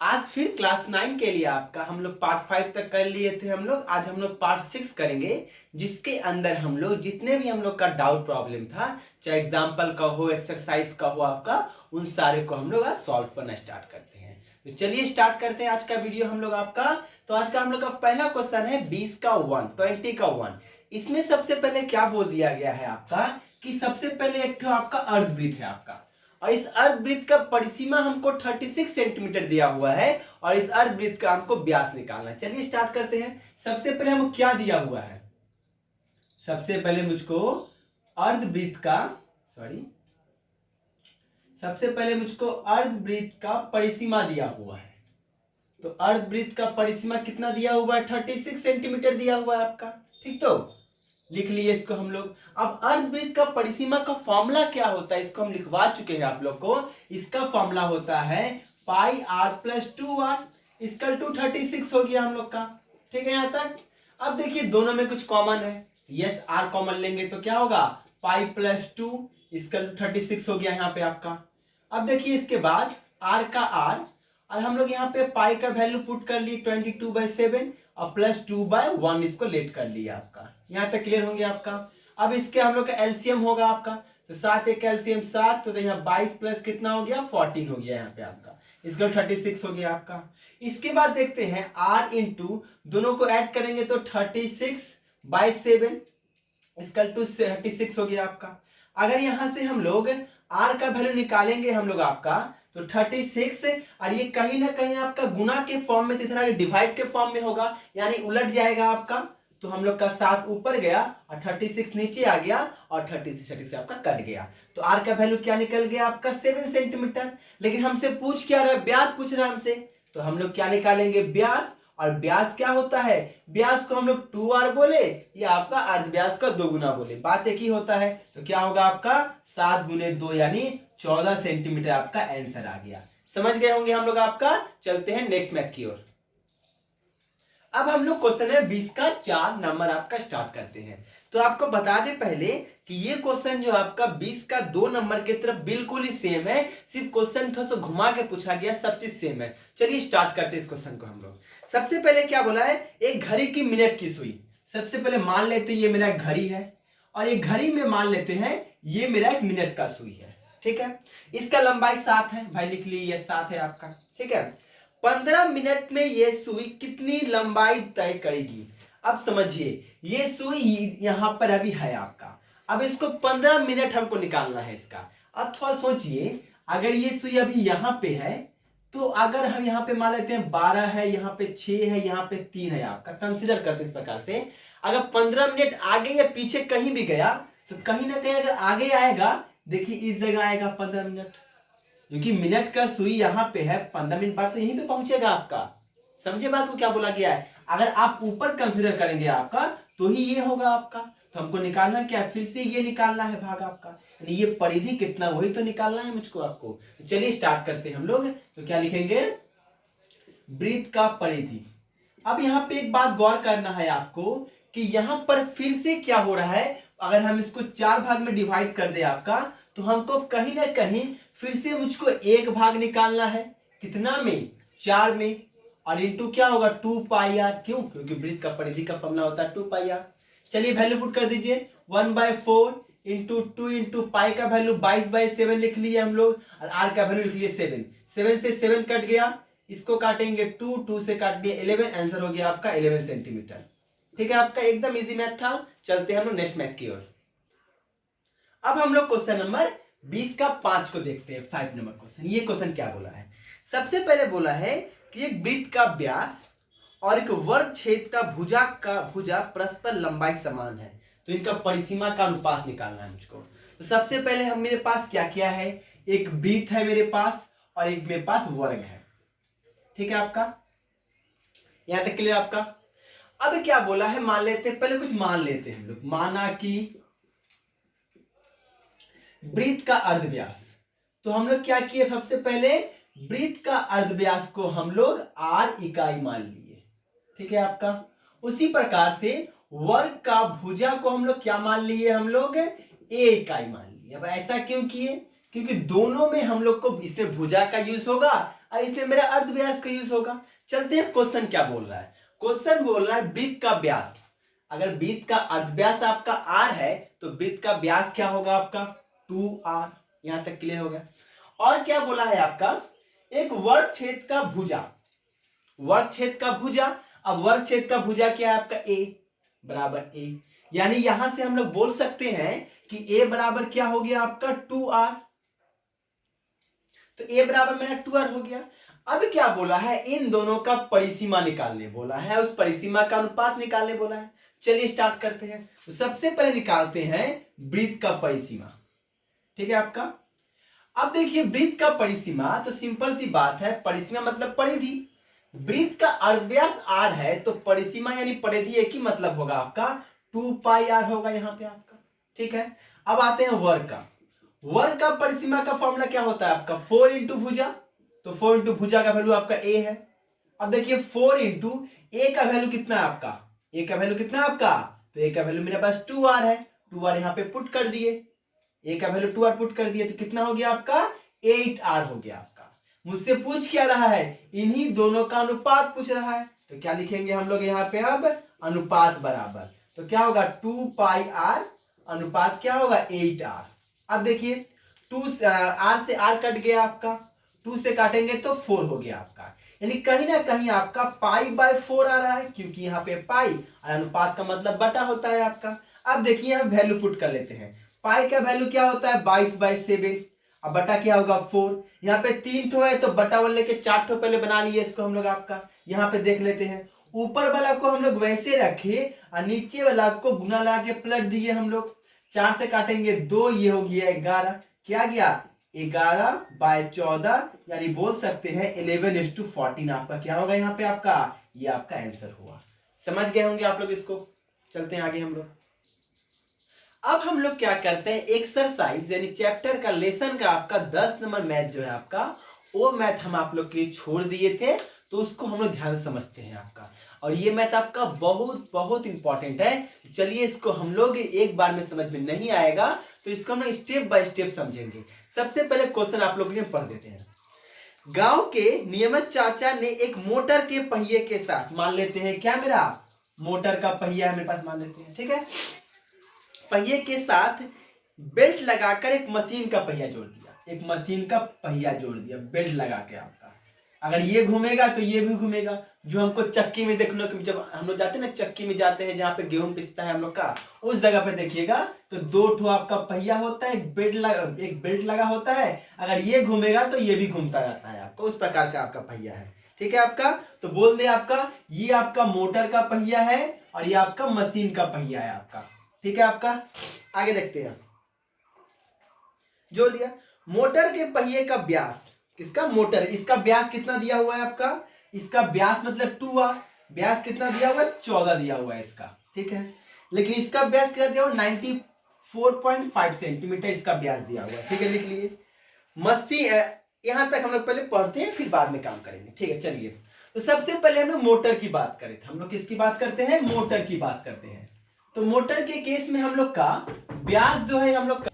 आज फिर क्लास 9 के लिए आपका हम लोग पार्ट 5 तक कर लिए थे हम लोग। आज हम लोग पार्ट 6 करेंगे, जिसके अंदर हम लोग जितने भी हम लोग का डाउट प्रॉब्लम था, चाहे एग्जाम्पल का हो, एक्सरसाइज का हो आपका, उन सारे को हम लोग आज सॉल्व करना स्टार्ट करते हैं। तो चलिए स्टार्ट करते हैं आज का वीडियो हम लोग आपका। तो आज का हम लोग का पहला क्वेश्चन है 20 का 1, 20 का 1। इसमें सबसे पहले क्या बोल दिया गया है आपका कि सबसे पहले एक आपका अर्थ वृत्त है आपका, और इस अर्ध वृत्त का परिसीमा हमको 36 सेंटीमीटर दिया हुआ है, और इस अर्ध वृत्त का हमको व्यास निकालना है। चलिए स्टार्ट करते हैं। सबसे पहले हमको क्या दिया हुआ है, सबसे पहले मुझको अर्ध वृत्त का सबसे पहले मुझको अर्ध वृत्त का परिसीमा दिया हुआ है। तो अर्ध वृत्त का परिसीमा कितना दिया हुआ है, 36 सेंटीमीटर दिया हुआ है आपका। ठीक, तो लिख लिए इसको हम लोग। अब अर्धवृत्त का परिसीमा का फॉर्मूला क्या होता है, इसको हम लिखवा चुके हैं आप लोग को। इसका फॉर्मूला होता है pi r plus 2r equal to 36 हो गया हम लोग का। ठीक है यहाँ तक। अब देखिए दोनों में कुछ कॉमन है, यस आर कॉमन लेंगे तो क्या होगा, पाई प्लस 2 इक्वल टू 36 हो गया यहाँ पे आपका। अब देखिए इसके बाद आर का आर, और हम लोग यहाँ पे पाई का वैल्यू पुट कर ली 22/7 और प्लस 2/1 इसको लेट कर लिया आपका। यहां तक क्लियर होंगे आपका। अब इसके हम लोग का एलसीएम होगा आपका, तो 7 एक एलसीएम 7, तो यहाँ 22 प्लस कितना हो गया, 14 हो गया यहाँ पे आपका। इसका 36 हो गया आपका। इसके बाद देखते हैं r इंटू दोनों को ऐड करेंगे तो 36/7 इसका टू 36 हो गया आपका। अगर यहां से हम लोग r का वैल्यू निकालेंगे हम लोग आपका, तो 36, और ये कहीं ना कहीं आपका गुना के फॉर्म में, इतना डिवाइड के फॉर्म में होगा, यानी उलट जाएगा आपका। तो हम लोग का 7 ऊपर गया और 36 नीचे आ गया, और 36 आपका कट गया। तो r का वैल्यू क्या निकल गया आपका, 7 सेंटीमीटर। लेकिन हमसे पूछ क्या रहा है, व्यास पूछ रहा है हमसे, तो हम लोग क्या निकालेंगे, व्यास। और व्यास क्या होता है, व्यास को हम लोग 2r बोले या आपका अर्धव्यास का 2 गुना बोले, बात एक ही होता है। तो क्या होगा आपका 7 गुने 2 यानी 14 सेंटीमीटर आपका आंसर आ गया। समझ गए होंगे हम लोग आपका। चलते हैं नेक्स्ट मैथ की ओर। अब हम लोग क्वेश्चन है 20 का 4 नंबर आपका स्टार्ट करते हैं। तो आपको बता दें पहले कि ये क्वेश्चन जो आपका 20 का 2 नंबर की तरफ बिल्कुल ही सेम है, सिर्फ क्वेश्चन थोड़ा सा घुमा के पूछा गया, सब चीज सेम है। चलिए स्टार्ट करते हैं इस क्वेश्चन को हम लोग। सबसे पहले क्या बोला है, एक घड़ी की मिनट की सुई। सबसे पहले मान लेते हैं ये मेरा घड़ी है, और एक घड़ी में मान लेते हैं ये मेरा एक मिनट का सुई है। ठीक है, इसका लंबाई 7 है, भाई लिख लीजिए 7 है आपका। ठीक है, 15 मिनट में ये सुई कितनी लंबाई तय करेगी। अब समझिए ये सुई यहां पर अभी है आपका, अब इसको 15 मिनट हमको निकालना है इसका। अब थोड़ा सोचिए, अगर ये सुई अभी यहां पे है, तो अगर हम यहां पे मान लेते हैं 12 है, यहां पे 6 है, यहां पे 3 है आपका, कंसिडर करते इस प्रकार से। अगर 15 मिनट आगे या पीछे कहीं भी गया, तो कहीं ना कहीं अगर आगे आएगा, देखिए इस जगह आएगा 15 मिनट, क्योंकि मिनट का सुई यहां पे है, 15 मिनट बाद तो यहीं पे पहुंचेगा आपका। समझे बात को क्या बोला गया है। अगर आप ऊपर कंसीडर करेंगे आपका, तो ही ये होगा आपका। तो हमको निकालना क्या है, फिर से ये निकालना है भाग आपका, यानी ये परिधि कितना वही तो निकालना है मुझको आपको। तो चलिए स्टार्ट करते हैं हम लोग। तो क्या लिखेंगे, वृत्त का परिधि। अब यहाँ पे एक बात गौर करना है आपको कि यहां पर फिर से क्या हो रहा है, अगर हम इसको 4 भाग में डिवाइड कर दे आपका, तो हमको कहीं ना कहीं फिर से मुझको एक भाग निकालना है, कितना में, 4 में, और इंटू क्या होगा 2πr। क्यों, क्योंकि वृत्त का परिधि का फॉर्मूला होता है 2πr। चलिए वैल्यू पुट कर दीजिए, 1/4 इंटू 2 इंटू पाई का वैल्यू 22/7 लिख लिए हम लोग, और r का वैल्यू लिख लिए 7। 7 से 7 कट गया, इसको काटेंगे 2, 2 से काट दिए 11, आंसर हो गया आपका 11 सेंटीमीटर। ठीक है, आपका एकदम इजी मैथ था। चलते हैं हम लोग नेक्स्ट मैथ की ओर। अब हम लोग क्वेश्चन नंबर 20 का 5 को देखते हैं, 5 नंबर क्वेश्चन। ये क्वेश्चन क्या बोला है, सबसे पहले बोला है कि एक वृत्त का व्यास और एक वर्ग छेद का भुजा परस्पर लंबाई समान है, तो इनका परिसीमा का अनुपात निकालना है मुझको। तो सबसे पहले हम मेरे पास क्या क्या है, एक वृत्त है मेरे पास, और एक मेरे पास वर्ग है। ठीक है आपका, यहां तक क्लियर आपका। अब क्या बोला है, मान लेते हैं, पहले कुछ मान लेते हैं हम लोग। माना कि वृत्त का अर्धव्यास, तो हम लोग क्या किए, सबसे पहले वृत्त का अर्धव्यास को हम लोग r इकाई मान लिए। ठीक है आपका। उसी प्रकार से वर्ग का भुजा को हम लोग क्या मान लिए, हम लोग a इकाई मान लिए। अब ऐसा क्यों किए, क्योंकि दोनों में हम लोग को इसमें भुजा का यूज होगा और इसमें मेरा अर्ध व्यास का यूज होगा। चलते हैं क्वेश्चन क्या बोल रहा है। क्वेश्चन बोल रहा है वृत्त का व्यास, अगर वृत्त का अर्ध व्यास आपका r है तो वृत्त का व्यास क्या होगा आपका 2r। यहां तक क्लियर हो गया। और क्या बोला है आपका, एक वर्ग छेद का भुजा, वर्ग छेद का भुजा। अब वर्ग छेद का भुजा क्या है आपका a बराबर a, यानी यहां से हम लोग बोल सकते हैं कि a बराबर क्या हो गया आपका 2r। तो a बराबर मेरा 2r हो गया। अब क्या बोला है, इन दोनों का परिसीमा निकालने बोला है, उस परिसीमा का अनुपात निकालने बोला है। चलिए स्टार्ट करते हैं। तो सबसे पहले निकालते हैं वृत्त का परिसीमा, ठीक है आपका। अब देखिए वृत्त का परिसीमा, तो सिंपल सी बात है, परिसीमा मतलब परिधि। वृत्त का अर्धव्यास r है तो परिसीमा यानी परिधि एक ही मतलब होगा आपका 2 पाई r होगा यहाँ पे आपका, ठीक है। अब आते हैं वर्ग का। वर्ग का परिसीमा का फॉर्मूला क्या होता है आपका 4 इंटू भुजा, तो 4 इंटू भुजा का वैल्यू आपका a है। अब देखिए 4 इंटू a का वैल्यू कितना है आपका, a का वैल्यू कितना है आपका, तो a का वैल्यू मेरे पास 2r है, 2r यहाँ पे पुट कर दिए, a का वैल्यू 2r पुट कर दिए तो कितना हो गया आपका 8r हो गया आपका। मुझसे पूछ क्या रहा है, इन्हीं दोनों का अनुपात पूछ रहा है, तो क्या लिखेंगे हम लोग यहाँ पे अब अनुपात बराबर, तो क्या होगा 2 पाई r अनुपात क्या होगा 8r। अब देखिए 2 r से r कट गया आपका, 2 से काटेंगे तो 4 हो गया आपका, यानी कहीं ना कहीं आपका पाई बाय 4 आ रहा है, क्योंकि यहाँ पे पाई और अनुपात का मतलब बटा होता है आपका। अब देखिए हम वैल्यू पुट कर लेते हैं। पाई का वैल्यू क्या होता है 22/7, अब बटा क्या होगा 4। यहाँ पे 3 ठो है तो बटा 1 लेके 4 ठो पहले बना लिए इसको हम लोग आपका। यहाँ पे देख लेते हैं, ऊपर वाला को हम लोग वैसे रखे और नीचे वाला को गुना लगा के पलट दिए हम लोग। 4 से काटेंगे 2, ये हो गया 11, क्या गया 11/14, यानी बोल सकते हैं 11:14 आपका क्या होगा यहाँ पे आपका, ये आपका आंसर हुआ। समझ गए होंगे आप लोग इसको। चलते हैं आगे हम लोग। अब हम लोग क्या करते हैं, एक्सरसाइज यानी चैप्टर का लेसन का आपका 10 नंबर मैथ जो है आपका, वो मैथ हम आप लोग के लिए छोड़ दिए थे, तो उसको हम लोग ध्यान से समझते हैं आपका। और ये मैथ आपका बहुत बहुत इंपॉर्टेंट है। चलिए इसको हम लोग एक बार में समझ में नहीं आएगा तो इसको हम लोग स्टेप बाय स्टेप समझेंगे। सबसे पहले क्वेश्चन आप लोग के लिए पढ़ देते हैं। गांव के नियमित चाचा ने एक मोटर के पहिए के साथ, मान लेते हैं क्या मेरा मोटर का पहिया है मेरे पास, मान लेते हैं, ठीक है। पहिए के साथ बेल्ट लगाकर एक मशीन का पहिया जोड़ दिया, एक मशीन का पहिया जोड़ दिया बेल्ट लगा के आपका। अगर ये घूमेगा तो ये भी घूमेगा। जो हमको चक्की में देख लो, जब हम लोग जाते हैं ना चक्की में जाते हैं जहाँ पे गेहूं पिसता है हम लोग का, उस जगह पे देखिएगा तो 2 ठो आपका पहिया होता है, एक बेल्ट लगा होता है। अगर ये घूमेगा तो ये भी घूमता रहता है आपका, उस प्रकार का आपका पहिया है, ठीक है आपका। तो बोल दे आपका ये आपका मोटर का पहिया है और ये आपका मशीन का पहिया है आपका, ठीक है आपका। आगे देखते हैं, जोड़ दिया। मोटर के पहिए का व्यास, किसका मोटर, इसका व्यास कितना दिया हुआ है आपका, इसका व्यास मतलब 2r, व्यास कितना दिया हुआ है 14 दिया हुआ है इसका, ठीक है। लेकिन इसका व्यास कितना दिया हुआ 94.5 सेंटीमीटर इसका व्यास दिया हुआ है, ठीक है, लिख लिए। मशीन, यहां तक हम लोग पहले पढ़ते हैं फिर बाद में काम करेंगे, ठीक है। चलिए तो सबसे पहले हम लोग मोटर की बात करें, हम लोग किसकी बात करते हैं, मोटर की बात करते हैं। तो मोटर के केस में हम लोग का व्यास जो है हम लोग का,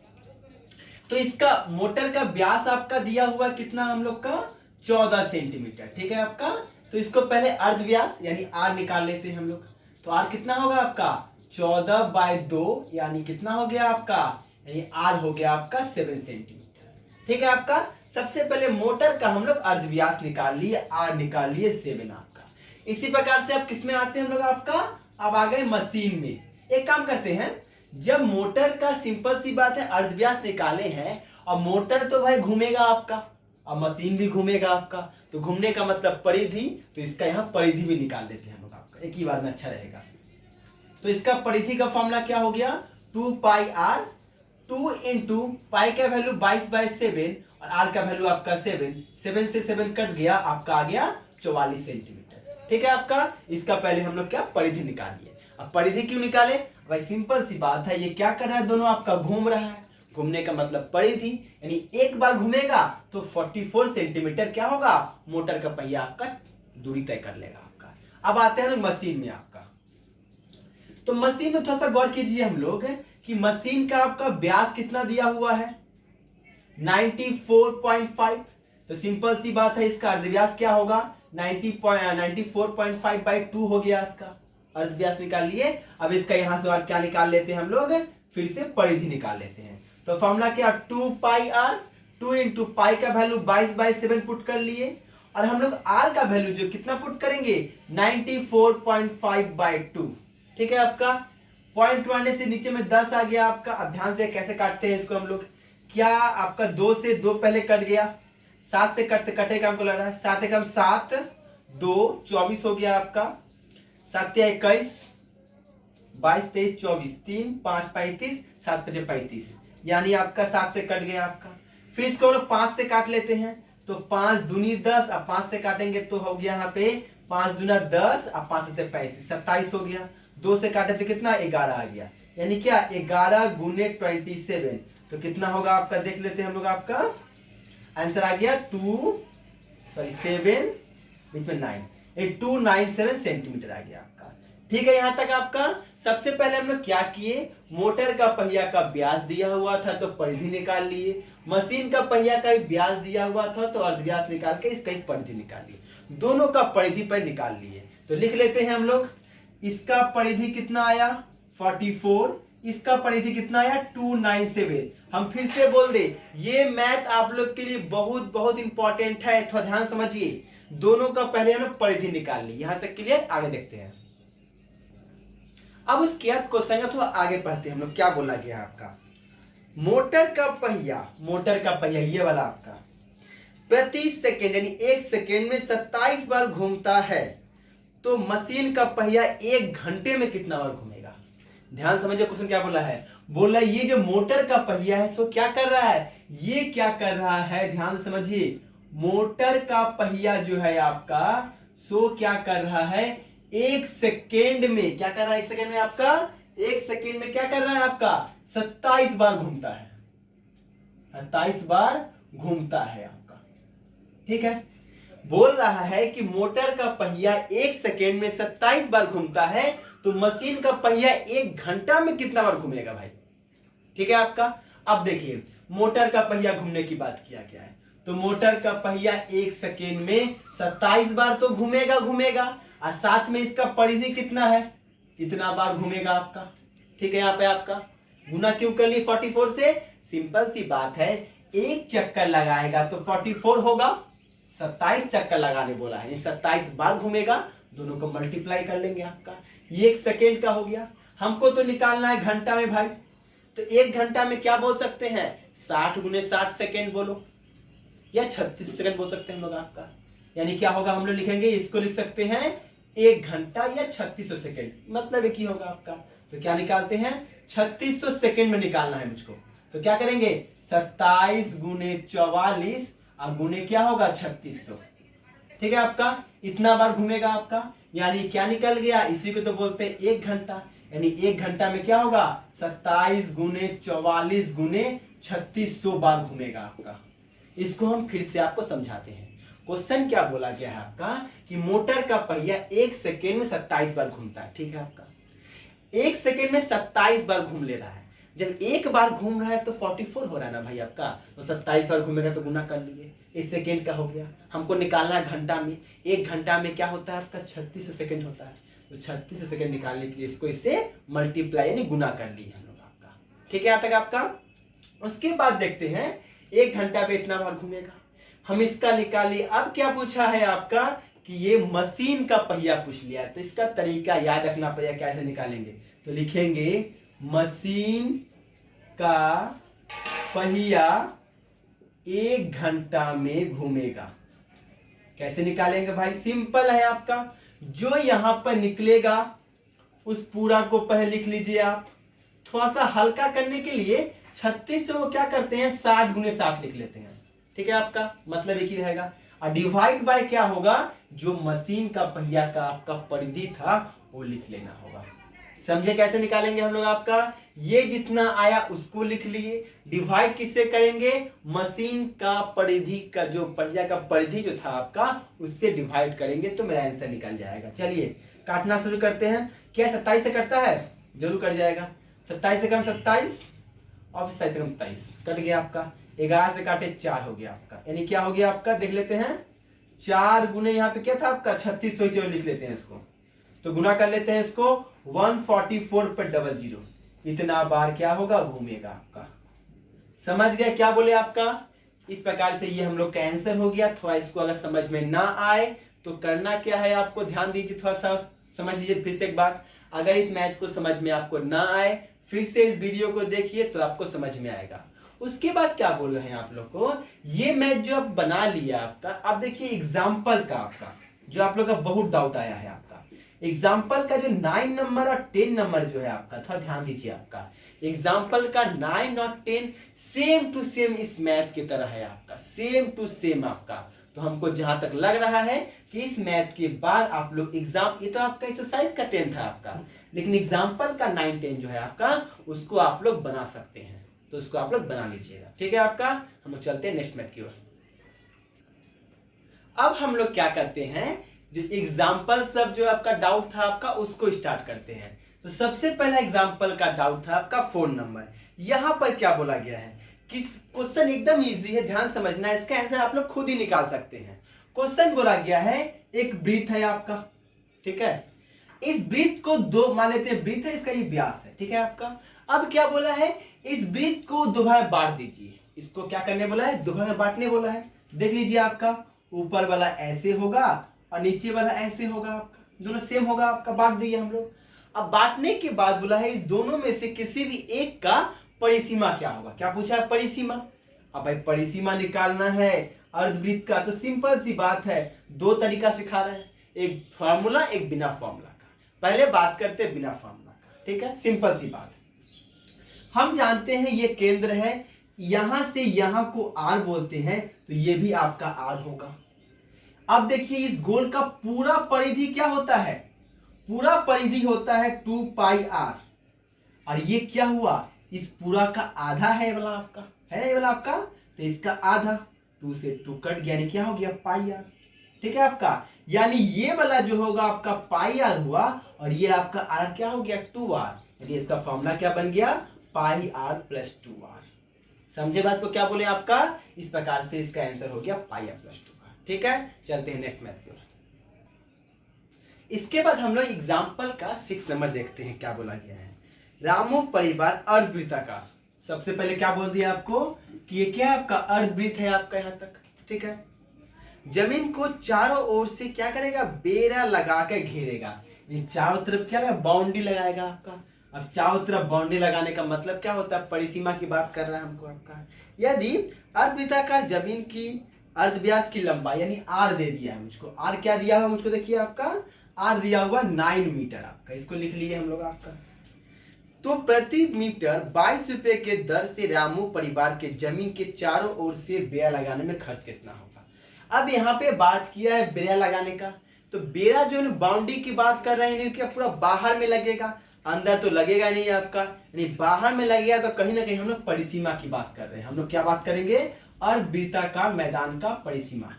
तो इसका मोटर का व्यास आपका दिया हुआ कितना हम लोग का 14 सेंटीमीटर, ठीक है आपका। तो इसको पहले अर्ध व्यास यानी r निकाल लेते हैं हम लोग। तो r कितना होगा आपका 14/2, यानी कितना हो गया आपका, यानी r हो गया आपका 7 सेंटीमीटर, ठीक है आपका। सबसे पहले मोटर का हम लोग अर्ध व्यास निकाल लिए, r निकाल लिए 7 आपका। इसी प्रकार से अब किसमें आते हैं हम लोग आपका, अब आ गए मशीन में। एक काम करते हैं, जब मोटर का सिंपल सी बात है अर्ध व्यास निकाले हैं और मोटर तो भाई घूमेगा आपका और मशीन भी घूमेगा आपका, तो घूमने का मतलब परिधि, तो इसका यहाँ परिधि भी निकाल देते हैं हम लोग आपका, एक ही बार में अच्छा रहेगा। तो इसका परिधि का फॉर्मूला क्या हो गया 2 पाई r, 2 इंटू पाई का वैल्यू 22/7 और r का वैल्यू आपका 7 से 7 कट गया, आपका आ गया 44 सेंटीमीटर, ठीक है आपका। इसका पहले हम लोग क्या परिधि निकालिए। अब परिधि क्यों निकाले भाई, सिंपल सी बात है, ये क्या कर रहा है दोनों आपका घूम रहा है, घूमने का मतलब परिधि, यानी एक बार घूमेगा तो 44 सेंटीमीटर क्या होगा मोटर का पहिया आपका दूरी तय कर लेगा आपका। अब आते हैं मशीन में आपका। तो मशीन में थोड़ा सा गौर कीजिए हम लोग कि मशीन का आपका व्यास कितना दिया हुआ है 94.5, तो सिंपल सी बात है, इसका अर्धव्यास क्या होगा 94.5/2 हो गया इसका अर्धव्यास निकाल लिए। अब इसका यहां से और क्या निकाल लेते हैं हम लोग, फिर से परिधि निकाल लेते हैं। तो फॉर्मूला क्या 2πr, 2 इंटू पाई का वैल्यू 22/7 पुट कर लिए और हम लोग r का वैल्यू जो कितना पुट करेंगे 94.5/2। ठीक है आपका, पॉइंट आने से नीचे में 10 आ गया आपका। अब ध्यान से कैसे काटते हैं इसको हम लोग, क्या आपका 2 से 2 पहले कट गया, 7 से कटेगा हमको लग रहा है, 7 एकम 7, 2 24 हो गया आपका, 7 या 21, 22 23 24, 3 5 35, 7 5 35, यानी आपका 7 से कट गया आपका। फिर इसको हम लोग 5 से काट लेते हैं, तो 5 दूनी 10, अब 5 से काटेंगे तो हो गया यहाँ पे 5 दूना 10, अब 5 से 35, 27 हो गया। 2 से काटे तो कितना 11 आ गया, यानी क्या 11 गुने 27, तो कितना होगा आपका देख लेते हैं हम लोग। आपका आंसर आ गया 7 बीच में 9, 297 सेंटीमीटर आ गया आपका। ठीक है, यहां तक आपका। सबसे पहले हम लोग क्या किए, मोटर का पहिया का व्यास दिया हुआ था तो परिधि निकाल लिए, मशीन का पहिया का व्यास दिया हुआ था तो अर्धव्यास निकाल के इसका एक परिधि निकाल लिए, दोनों का परिधि पर निकाल लिए। तो लिख लेते हैं हम लोग, इसका परिधि कितना आया 44, इसका परिधि कितना आया 297। हम फिर से बोल दे, ये मैथ आप लोग के लिए बहुत बहुत इंपॉर्टेंट है, थोड़ा ध्यान समझिए। दोनों का पहले हम लोग परिधि निकाल ली, यहां तक क्लियर। आगे देखते हैं, अब उसके बाद क्वेश्चन का थोड़ा आगे पढ़ते हैं हम लोग। क्या बोला गया आपका, मोटर का पहिया ये वाला आपका प्रति सेकेंड यानी 1 सेकेंड में 27 बार घूमता है, तो मशीन का पहिया 1 घंटे में कितना बार घूमेगा। ध्यान समझिए, क्वेश्चन क्या बोला है, बोला ये जो मोटर का पहिया है सो क्या कर रहा है, ये क्या कर रहा है, ध्यान से समझिए। मोटर का पहिया जो है आपका सो क्या कर रहा है 1 सेकेंड में, क्या कर रहा है 1 सेकेंड में आपका, 1 सेकेंड में क्या कर रहा है आपका 27 बार घूमता है, 27 बार घूमता है आपका। ठीक है, बोल रहा है कि मोटर का पहिया 1 सेकेंड में 27 बार घूमता है, तो मशीन का पहिया 1 घंटा में कितना बार घूमेगा भाई। ठीक है आपका। अब देखिए, मोटर का पहिया घूमने की बात किया गया है, तो मोटर का पहिया 1 सेकेंड में 27 बार तो घूमेगा और साथ में इसका परिधि कितना है, कितना बार घूमेगा आपका। ठीक है, यहाँ पे आपका गुना क्यों कर ली 44 से, सिंपल सी बात है, 1 चक्कर लगाएगा तो 44 होगा, 27 चक्कर लगाने बोला है, 27 बार घूमेगा, दोनों को मल्टीप्लाई कर लेंगे आपका। ये 1 सेकेंड का हो गया, हमको तो निकालना है घंटा में भाई, तो 1 घंटा में क्या बोल सकते हैं 60 गुने 60 सेकेंड बोलो, या 36 सेकेंड बोल सकते हैं हम लोग आपका। यानी क्या होगा, हम लोग लिखेंगे इसको लिख सकते हैं 1 घंटा या 3600 सेकेंड, मतलब एक ही होगा आपका। तो क्या निकालते हैं 3600 सेकेंड में निकालना है मुझको, तो क्या करेंगे 27 गुने 44 और गुने क्या होगा 3600। ठीक है आपका, इतना बार घूमेगा आपका, यानी क्या निकल गया, इसी को तो बोलते हैं 1 घंटा, यानी 1 घंटा में क्या होगा 27 गुने 44 गुने 3600 बार घूमेगा आपका। इसको हम फिर से आपको समझाते हैं। क्वेश्चन क्या बोला गया है आपका कि मोटर का पहिया 1 सेकेंड में 27 बार घूमता है। ठीक है आपका, 1 सेकेंड में 27 बार घूम ले रहा है, जब एक बार घूम रहा है तो 44 हो रहा है ना भाई आपका, तो 27 बार घूमेगा तो गुना कर लिए, 1 सेकेंड का हो गया। हमको निकालना है घंटा में, 1 घंटा में क्या होता है आपका 3600 सेकेंड होता है, तो 3600 सेकेंड निकालने के लिए इसको इससे मल्टीप्लाई यानी गुना कर लिए हम लोग आपका। ठीक है, यहाँ तक आपका। उसके बाद देखते हैं 1 घंटा में इतना बार घूमेगा, हम इसका निकालिए। अब क्या पूछा है आपका कि ये मशीन का पहिया पूछ लिया है, तो इसका तरीका याद रखना पड़ेगा, कैसे निकालेंगे। तो लिखेंगे मशीन का पहिया 1 घंटा में घूमेगा। कैसे निकालेंगे भाई, सिंपल है आपका, जो यहां पर निकलेगा उस पूरा को पहले लिख लीजिए आप। थोड़ा सा हल्का करने के लिए 36 से वो क्या करते हैं 60 गुने 60 लिख लेते हैं। ठीक है आपका, मतलब एक ही रहेगा, और डिवाइड बाय क्या होगा, जो मशीन का पहिया का आपका परिधि था वो लिख लेना होगा। समझे कैसे निकालेंगे हम लोग आपका, ये जितना आया उसको लिख लिए, डिवाइड किससे करेंगे, मशीन का परिधि का जो पहिया का परिधि जो था आपका उससे डिवाइड करेंगे तो मेरा आंसर निकल जाएगा। चलिए काटना शुरू करते हैं। क्या 27 से कटता है, जरूर कट जाएगा, 27 से कम 27 और 27 से कम 27 कट गया आपका। 11 से काटे 4 हो गया आपका, यानी क्या हो गया आपका, देख लेते हैं 4 गुने यहाँ पे क्या था आपका 3600 लिख लेते हैं इसको, तो गुना कर लेते हैं इसको 144 पर 00, इतना बार क्या होगा घूमेगा आपका। समझ गए क्या बोले आपका। इस प्रकार से ये हम लोग का आंसर हो गया। थोड़ा इसको अगर समझ में ना आए तो करना क्या है आपको, ध्यान दीजिए, थोड़ा सा समझ लीजिए फिर से एक बार। अगर इस मैथ को समझ में आपको ना आए फिर से इस वीडियो को देखिए तो आपको समझ में आएगा। उसके बाद क्या बोल रहे हैं आप लोग को, ये मैथ जो आप बना लिया आपका, अब देखिए एग्जाम्पल का आपका जो आप लोग का बहुत डाउट आया है आपका, एग्जाम्पल का जो 9 नंबर और 10 नंबर जो है आपका, थोड़ा ध्यान दीजिए आपका, एग्जाम्पल का 9 और 10 सेम टू सेम इस मैथ की तरह है आपका, सेम टू सेम आपका। तो हमको जहां तक लग रहा है कि इस मैथ के बाद आप लोग एग्जाम, ये तो आपका एक्सरसाइज का 10 था आपका, लेकिन एग्जाम्पल का 9 10 जो है आपका उसको आप लोग बना सकते हैं, तो उसको आप लोग बना लीजिएगा, ठीक है आपका। हम लोग चलते हैं नेक्स्ट मैथ की ओर। अब हम लोग क्या करते हैं, जो एग्जाम्पल सब जो आपका डाउट था आपका उसको स्टार्ट करते हैं। तो सबसे पहला एग्जाम्पल का डाउट था आपका 4 नंबर। यहां पर क्या बोला गया है कि क्वेश्चन एकदम इजी है, ध्यान समझना है, इसका आंसर आप लोग खुद ही निकाल सकते हैं। क्वेश्चन बोला गया है एक वृत्त है आपका, ठीक है, इस वृत्त को दो मान लेते हैं, वृत्त है इसका ये व्यास है, ठीक है आपका। अब क्या बोला है, इस वृत्त को दो भाग बांट दीजिए, इसको क्या करने बोला है, दो भाग बांटने बोला है। देख लीजिए आपका ऊपर वाला ऐसे होगा और नीचे वाला ऐसे होगा आपका, दोनों सेम होगा आपका, बांट दिए हम लोग। अब बांटने के बाद बोला है इस दोनों में से किसी भी एक का परिसीमा क्या होगा, क्या पूछा है परिसीमा। अब भाई परिसीमा निकालना है अर्धवृत्त का, तो सिंपल सी बात है, दो तरीका सिखा रहे हैं, एक फॉर्मूला एक बिना फॉर्मूला का। पहले बात करते हैं बिना फॉर्मूला का, ठीक है, सिंपल सी बात है। हम जानते हैं ये केंद्र है, यहां से यहां को आर बोलते हैं, तो ये भी आपका आर होगा। अब देखिए इस गोल का पूरा परिधि क्या होता है, पूरा परिधि होता है 2 पाई आर, और ये क्या हुआ, इस पूरा का आधा है वाला आपका, है ये वाला आपका, तो इसका आधा 2 से 2 कट गया, यानी क्या हो गया पाई आर, ठीक है आपका। यानी ये वाला जो होगा आपका पाई आर हुआ, और ये आपका आर क्या हो गया 2 आर, यानी इसका फॉर्मूला क्या बन गया पाई आर प्लस 2 आर। समझे बात को क्या बोले आपका, इस प्रकार से इसका आंसर हो गया पाई आर प्लस 2 आर, ठीक है। चलते हैं नेक्स्ट मैथ की ओर। इसके बाद हम लोग एग्जाम्पल का 6 नंबर देखते हैं, क्या बोला गया है, रामू परिवार अर्धवृत्ताकार। सबसे पहले क्या बोल दिया आपको कि ये क्या आपका अर्धवृत्त है आपका यहां तक, ठीक है। जमीन को चारों ओर से क्या करेगा, बेड़ा लगा के घेरेगा, चारों तरफ क्या है बाउंड्री लगाएगा आपका। अब चारों तरफ बाउंड्री लगाने का मतलब क्या होता है, परिसीमा की बात कर रहा है हमको आपका। यदि अर्धवृत्ताकार जमीन की अर्धव्यास की लंबाई यानी आर दे दिया है मुझको, आर क्या दिया हुआ मुझको, देखिए आपका आर दिया हुआ 9 मीटर आपका, इसको लिख लिए हम लोग आपका। तो प्रति मीटर 22 रुपए के दर से रामू परिवार के जमीन के चारों ओर से बेड़ा लगाने में खर्च कितना होगा। अब यहाँ पे बात किया है बेड़ा लगाने का, तो बेड़ा जो है बाउंड्री की बात कर रहे हैं, क्या पूरा बाहर में लगेगा, अंदर तो लगेगा नहीं आपका, यानी बाहर में लगेगा, तो कहीं ना कहीं हम लोग परिसीमा की बात कर रहे हैं। हम लोग क्या बात करेंगे, अर्धवृत्ताकार मैदान का परिसीमा,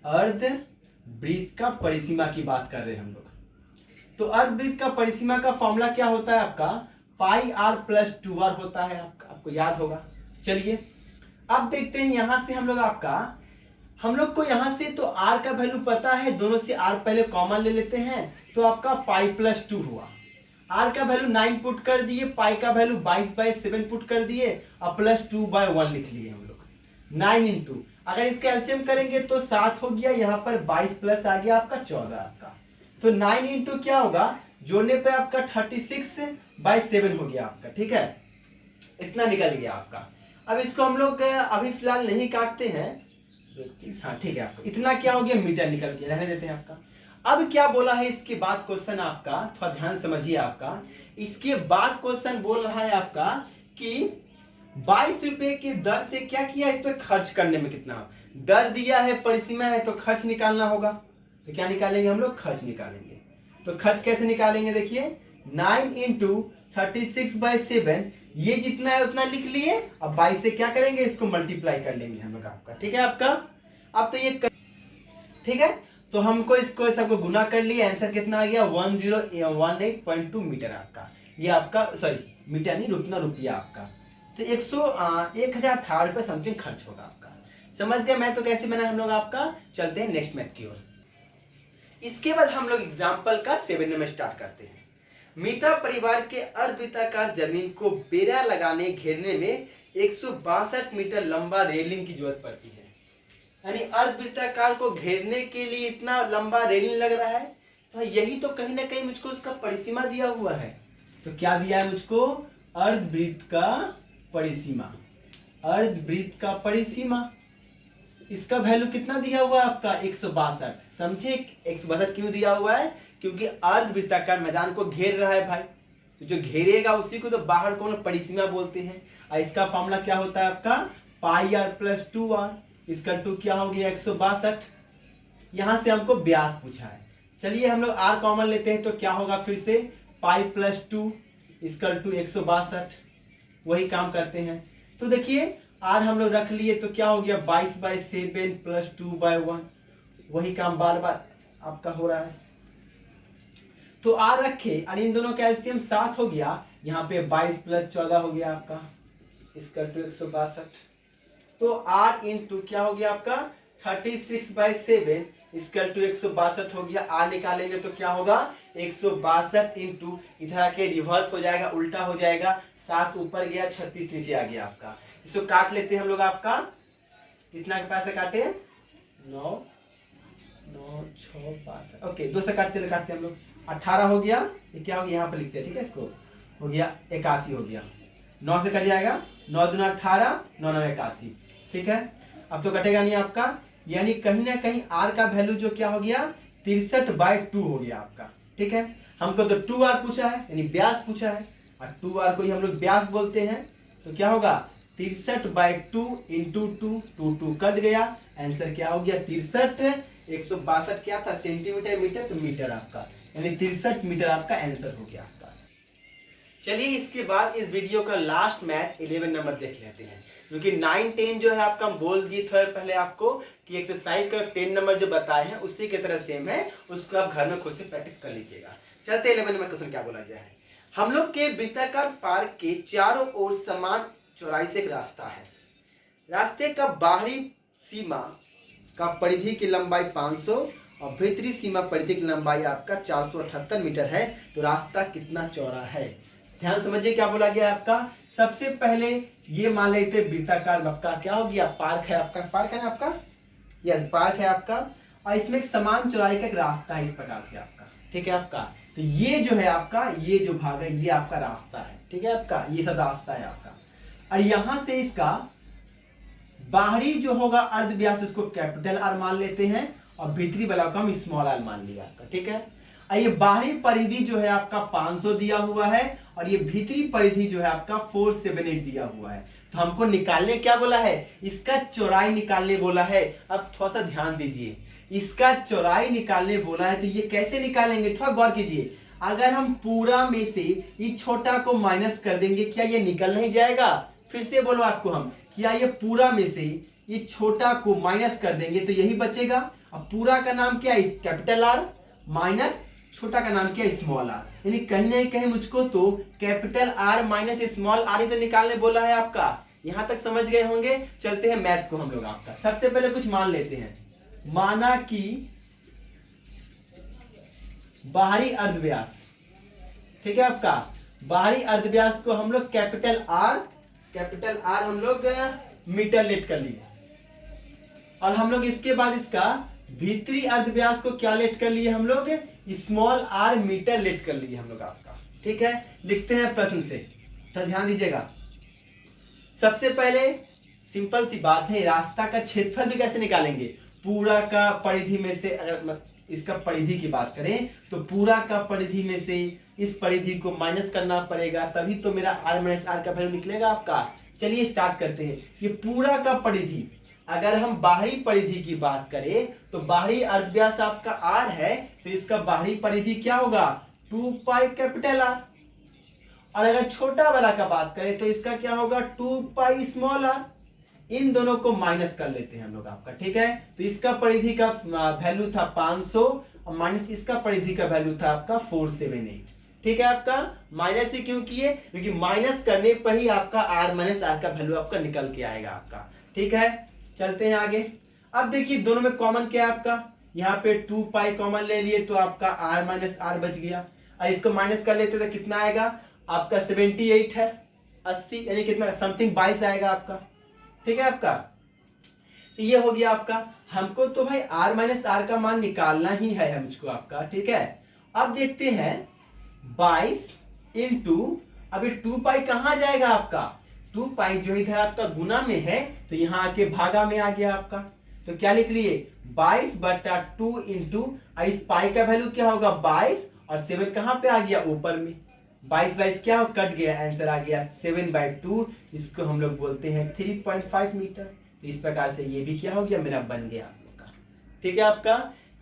अर्धवृत्त का परिसीमा की बात कर रहे हैं हम लोग। तो अर्धवृत्त का परिसीमा का फॉर्मूला क्या होता है आपका, पाई आर प्लस 2 आर होता है आपका, आपको याद होगा। चलिए अब देखते हैं यहां से हम लोग आपका, हम लोग को यहां से तो आर का वैल्यू पता है, दोनों से आर पहले कॉमन ले लेते हैं, तो आपका पाई प्लस 2 हुआ। आर का वैल्यू 9 पुट कर दिए, पाई का वैल्यू 22/7 पुट कर दिए, और प्लस 2/1 लिख लिए हम लोग। 9 इंटू अगर इसका एलसीएम करेंगे तो 7 हो गया, यहाँ पर 22 प्लस आ गया आपका 14 आपका, तो 9 इंटू क्या होगा, जोड़ने पे आपका 36/7 हो गया आपका, ठीक है, इतना निकल गया आपका। अब इसको हम लोग अभी फिलहाल नहीं काटते हैं, हाँ ठीक है, आपका इतना क्या हो गया मीटर निकल गया, रहने देते हैं आपका। अब क्या बोला है इसके बाद क्वेश्चन आपका, थोड़ा ध्यान समझिए आपका, इसके बाद क्वेश्चन बोल रहा है आपका कि 22 रुपए के दर से क्या किया, इस पे खर्च करने में कितना, दर दिया है परिसीमा है तो खर्च निकालना होगा, तो क्या निकालेंगे हम लोग, खर्च निकालेंगे। तो खर्च कैसे निकालेंगे, देखिए 9 इंटू 36/7, ये जितना है उतना लिख लिए, अब 22 से क्या करेंगे, इसको मल्टीप्लाई कर लेंगे हम लोग आपका, ठीक है आपका। अब तो ये ठीक है, तो हमको इसको सबको गुना कर लिया, आंसर कितना आ गया 1018.2 मीटर आपका, ये आपका सॉरी मीटर नहीं रुपया आपका, तो 1018 रुपये समथिंग खर्च होगा आपका। समझ गए मैं तो कैसे बना हम लोग आपका। चलते हैं नेक्स्ट मैथ की ओर। इसके बाद हम लोग एग्जाम्पल का 7 नंबर स्टार्ट करते हैं। मीता परिवार के अर्धवृत्ताकार जमीन को बेड़ा लगाने घेरने में 162 मीटर लंबा रेलिंग की जरूरत पड़ती है। यानी अर्धवृत्ताकार को घेरने के लिए इतना लंबा रेलिंग लग रहा है, तो यही तो कहीं ना कहीं मुझको उसका परिसीमा दिया हुआ है। तो क्या दिया है मुझको, अर्धवृत्त का परिसीमा। अर्धवृत्त का परिसीमा, इसका वैल्यू कितना दिया हुआ है आपका 162। समझे 162 क्यों दिया हुआ है, क्योंकि अर्धवृत्ताकार मैदान को घेर रहा है भाई, तो जो घेरेगा उसी को तो बाहर को परिसीमा बोलते हैं। और इसका फॉर्मूला क्या होता है आपका, पाई आर प्लस 2r, इसका 2 क्या हो गया 162। यहां से हमको व्यास पूछा है, चलिए हम लोग r कॉमन लेते हैं तो क्या होगा फिर से पाई प्लस 2 इसका 2 162, वही काम करते हैं। तो देखिए r हम लोग रख लिए तो क्या हो गया 22/7 प्लस 2/1, वही काम बार बार आपका हो रहा है। तो r रखे और इन दोनों का एलसीएम 7 हो गया, यहाँ पे 22 प्लस 14 हो गया आपका, इसका 2 162। तो r इंटू क्या हो गया आपका 36/7 इसका 2 162 हो गया। r निकालेंगे तो क्या होगा 162 इंटू इधर आके रिवर्स हो जाएगा, उल्टा हो जाएगा, 7 ऊपर गया 36 नीचे आ गया आपका। इसको काट लेते हैं हम लोग आपका, कितना के पैसे काटे 9 9 6 5 ओके 2 से काटते हैं हम लोग, 18 हो गया, ये क्या हो गया यहाँ पे लिखते हैं ठीक है, इसको हो गया 81 हो गया, 9 से कट जाएगा 9 दूना 18 9 9 81 ठीक है। अब तो कटेगा नहीं आपका, यानी कहीं ना कहीं r का वैल्यू जो क्या हो गया 63/2 हो गया आपका ठीक है। हमको तो 2r पूछा है यानी व्यास पूछा है, और 2r को ही हम लोग व्यास बोलते हैं, तो क्या होगा 63/2 इंटू 2 कट गया, आंसर क्या हो गया 63। 162 क्या था सेंटीमीटर मीटर, तो मीटर आपका, यानी 63 मीटर आपका आंसर हो गया आपका। चलिए इसके बाद इस वीडियो का लास्ट मैथ 11 नंबर देख लेते हैं, क्योंकि 9 10 जो है आपका हम बोल दिए थोड़ा पहले आपको कि एक्सरसाइज का 10 नंबर जो बताए हैं उसी की तरह सेम है, उसको आप घर में खुद से प्रैक्टिस कर लीजिएगा। चलते 11 नंबर क्वेश्चन क्या बोला गया है। हम लोग के वृत्ताकार पार्क के चारों ओर समान चौड़ाई से एक रास्ता है। रास्ते का बाहरी सीमा का परिधि की लंबाई 500 और भीतरी सीमा परिधि की लंबाई आपका 478 मीटर है, तो रास्ता कितना चौड़ा है। ध्यान समझिए क्या बोला गया आपका। सबसे पहले ये मान लेते वृत्ताकार आपका क्या हो गया पार्क है आपका, पार्क है ना आपका, यस पार्क है आपका, और इसमें एक समान चौड़ाई का एक रास्ता है इस प्रकार से आपका ठीक है आपका। तो ये जो है आपका ये जो भाग है ये आपका रास्ता है ठीक है आपका, ये सब रास्ता है आपका। और यहां से इसका बाहरी जो होगा अर्ध व्यास उसको कैपिटल आर मान लेते हैं, और भीतरी वाला को हम स्मॉल आर मान लिया आपका ठीक है। और ये बाहरी परिधि जो है आपका 500 दिया हुआ है, और ये भीतरी परिधि जो है आपका 478 दिया हुआ है। तो हमको निकालने क्या बोला है, इसका चौड़ाई निकालने बोला है। अब थोड़ा सा ध्यान दीजिए, इसका चौड़ाई निकालने बोला है, तो ये कैसे निकालेंगे थोड़ा गौर कीजिए। अगर हम पूरा में से इस छोटा को माइनस कर देंगे क्या ये निकल नहीं जाएगा, फिर से बोलो आपको हम, क्या ये पूरा में से ये छोटा को माइनस कर देंगे तो यही बचेगा। अब पूरा का नाम क्या है कैपिटल आर, माइनस छोटा का नाम क्या है स्मॉल आर, यानी कहीं ना कहीं मुझको तो capital r minus small r ही तो निकालने बोला है आपका। यहां तक समझ गए होंगे। चलते हैं मैथ को हम लोग आपका, सबसे पहले कुछ मान लेते हैं। माना कि बाहरी अर्धव्यास ठीक है आपका, बाहरी अर्धव्यास को हम लोग कैपिटल आर हम लोग मीटर लेट कर लिए, और हम लोग इसके बाद इसका भीतरी अर्धव्यास को क्या लेट कर लिए हम लोग स्मॉल आर मीटर लेट कर लिए हम लोग आपका ठीक है। लिखते हैं प्रश्न से, तो ध्यान दीजिएगा। सबसे पहले सिंपल सी बात है, रास्ता का क्षेत्रफल भी कैसे निकालेंगे, पूरा का परिधि में से, अगर इसका परिधि की बात करें तो पूरा का परिधि में से इस परिधि को माइनस करना पड़ेगा, तभी तो मेरा आर माइनस आर का वैल्यू निकलेगा आपका। चलिए स्टार्ट करते हैं। ये पूरा का परिधि, अगर हम बाहरी परिधि की बात करें तो बाहरी अर्धव्यास आपका आर है, तो इसका बाहरी परिधि क्या होगा 2 पाई कैपिटल आर, और अगर छोटा वाला का बात करें तो इसका क्या होगा 2 पाई स्मॉल आर। इन दोनों को माइनस कर लेते हैं हम लोग आपका ठीक है। तो इसका परिधि का वैल्यू था 500 और माइनस इसका परिधि का वैल्यू था आपका 478। ठीक है आपका। माइनस ही क्यों किए, क्योंकि माइनस करने पर ही आपका r माइनस आर का वैल्यू आपका निकल के आएगा आपका। ठीक है, चलते हैं आगे। अब देखिए दोनों में कॉमन क्या है आपका, यहाँ पे 2 पाई कॉमन ले लिए तो आपका r माइनस आर बच गया, और इसको माइनस कर लेते तो कितना आएगा आपका 78 है, 80 यानी कितना समथिंग 22 आएगा आपका। ठीक है आपका, तो ये हो गया आपका। हमको तो भाई r माइनस आर का मान निकालना ही है हमको आपका। ठीक है, अब देखते हैं 22 इंटू, अभी 2 पाई कहाँ जाएगा आपका, 2 पाई जो इधर आपका गुना में है तो यहाँ आके भागा में आ गया आपका। तो क्या लिख लिए 22/2 इंटू, इस पाई का वैल्यू क्या होगा 22, और 7 कहाँ पे आ गया ऊपर में, 22 क्या हो कट गया, आंसर आ गया 7/2। इसको हम लोग बोलते हैं 3.5 मीटर। तो इस प्रकार से ये भी क्या हो गया मेरा बन गया आप लोग का। ठीक है आपका,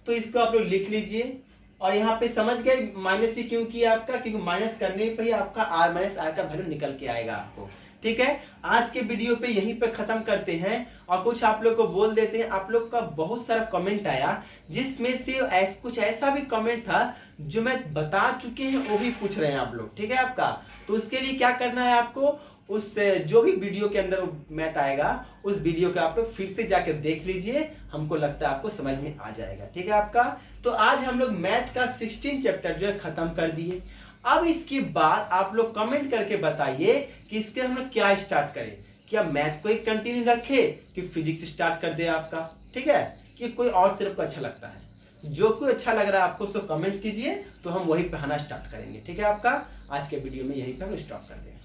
तो इसको आप लोग लिख लीजिए। और यहाँ पे समझ गए माइनस ही क्यों किया आपका, क्योंकि माइनस करने पे ही आपका r माइनस आर का वैल्यू निकल के आएगा आपको। ठीक है, आज के वीडियो पे यहीं पे खत्म करते हैं, और कुछ आप लोग को बोल देते हैं। आप लोग का बहुत सारा कमेंट आया, जिसमें से कुछ ऐसा भी कमेंट था जो मैं बता चुके हैं, वो भी पूछ रहे हैं आप लोग। ठीक है आपका, तो उसके लिए क्या करना है आपको, उस जो भी वीडियो के अंदर मैथ आएगा उस वीडियो को आप लोग फिर से जाकर देख लीजिए, हमको लगता है आपको समझ में आ जाएगा। ठीक है आपका, तो आज हम लोग मैथ का 16 चैप्टर जो है खत्म कर दिए। अब इसके बाद आप लोग कमेंट करके बताइए कि इसके हम लोग क्या स्टार्ट करें, क्या मैथ को एक कंटिन्यू रखे कि फिजिक्स स्टार्ट कर दे आपका। ठीक है, कि कोई और सिर्फ को अच्छा लगता है, जो कोई अच्छा लग रहा है आपको उसको कमेंट कीजिए, तो हम वही पढ़ाना स्टार्ट करेंगे। ठीक है आपका, आज के वीडियो में यही पे हम स्टॉप कर दें।